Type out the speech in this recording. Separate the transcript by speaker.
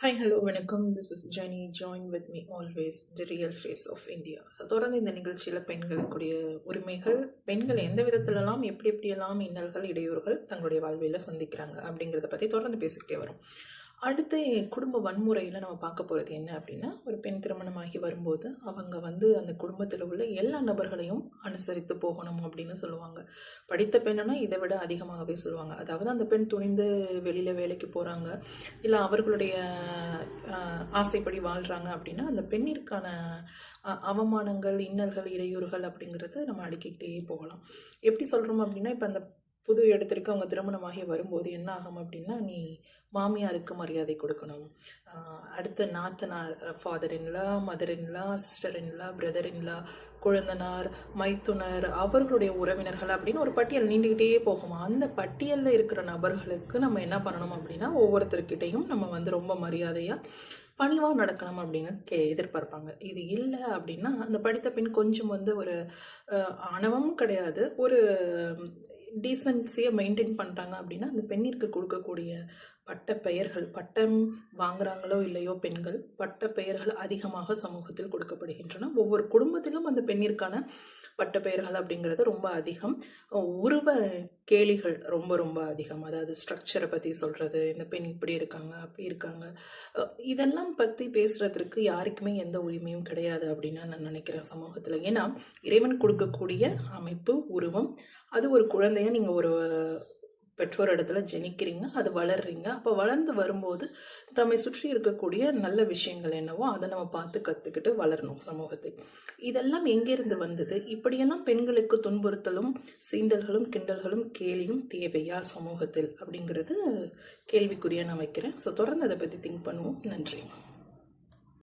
Speaker 1: Hi hello வணக்கம். This is Jenny. Join with me always the real face of India. So தொடர்ந்து இந்த நிகழ்ச்சியில் பெண்களுக்குரிய உரிமைகள், பெண்கள் எந்த விதத்துலலாம் எப்படி எப்படியெல்லாம் இன்னல்கள் இடையூறுகள் தங்களுடைய வாழ்வியில் சந்திக்கிறாங்க அப்படிங்கிறத பற்றி தொடர்ந்து பேசிக்கிட்டே வரும். அடுத்து குடும்ப வன்முறையில் நம்ம பார்க்க போகிறது என்ன அப்படின்னா, ஒரு பெண் திருமணமாகி வரும்போது அவங்க அந்த குடும்பத்தில் உள்ள எல்லா நபர்களையும் அனுசரித்து போகணும் அப்படின்னு சொல்லுவாங்க. படித்த பெண்ணுன்னா இதை விட அதிகமாகவே சொல்லுவாங்க. அதாவது அந்த பெண் துணிந்து வெளியில் வேலைக்கு போகிறாங்க, இல்லை அவர்களுடைய ஆசைப்படி வாழ்கிறாங்க அப்படின்னா அந்த பெண்ணிற்கான அவமானங்கள், இன்னல்கள், இடையூறுகள் அப்படிங்கிறது நம்ம அடுக்கிக்கிட்டே போகலாம். எப்படி சொல்கிறோம் அப்படின்னா, இப்போ அந்த புது இடத்திற்கு அவங்க திருமணமாகி வரும்போது என்ன ஆகும் அப்படின்னா, நீ மாமியாருக்கு மரியாதை கொடுக்கணும், அடுத்த நாத்தனார், father in law, mother in law, sister in law, brother in law, குழந்தனார், மைத்துனர், அவர்களுடைய உறவினர்கள் அப்படின்னு ஒரு பட்டியல் நீண்டுகிட்டே போகும். அந்த பட்டியலில் இருக்கிற நபர்களுக்கு நம்ம என்ன பண்ணணும் அப்படின்னா, ஒவ்வொருத்தர்கிட்டையும் நம்ம ரொம்ப மரியாதையாக பணிவாக நடக்கணும் அப்படின்னு எதிர்பார்ப்பாங்க. இது இல்லை அப்படின்னா அந்த படித்த பெண் கொஞ்சம் ஒரு ஆணவமும் கிடையாது, ஒரு டீசன்சியை மெயின்டைன் பண்ணுறாங்க அப்படின்னா அந்த பெண்ணிற்கு கொடுக்கக்கூடிய பட்ட பெயர்கள், பட்டம் வாங்குறாங்களோ இல்லையோ பெண்கள், பட்ட பெயர்கள் அதிகமாக சமூகத்தில் கொடுக்கப்படுகின்றன. ஒவ்வொரு குடும்பத்திலும் அந்த பெண்ணிற்கான பட்ட பெயர்கள் அப்படிங்கிறது ரொம்ப அதிகம். உருவ கேலிகள் ரொம்ப ரொம்ப அதிகம். அதாவது ஸ்ட்ரக்சரை பற்றி சொல்கிறது, இந்த பெண் இப்படி இருக்காங்க, அப்படி இருக்காங்க, இதெல்லாம் பற்றி பேசுகிறதுக்கு யாருக்குமே எந்த உரிமையும் கிடையாது அப்படின்னு நான் நினைக்கிறேன் சமூகத்தில். ஏன்னா இறைவன் கொடுக்கக்கூடிய அமைப்பு, உருவம், அது ஒரு குழந்தைய நீங்கள் ஒரு பெற்றோர் இடத்துல ஜெனிக்கிறீங்க, அது வளர்றீங்க. அப்போ வளர்ந்து வரும்போது நம்மை சுற்றி இருக்கக்கூடிய நல்ல விஷயங்கள் என்னவோ அதை நம்ம பார்த்து கற்றுக்கிட்டு வளரணும் சமூகத்தில். இதெல்லாம் எங்கேருந்து வந்தது? இப்படியெல்லாம் பெண்களுக்கு துன்புறுத்தலும், சீண்டல்களும், கிண்டல்களும், கேலியும் தேவையா சமூகத்தில் அப்படிங்கிறது கேள்விக்குறியாக நான் வைக்கிறேன். ஸோ தொடர்ந்து அதை பற்றி திங்க் பண்ணுவோம். நன்றி.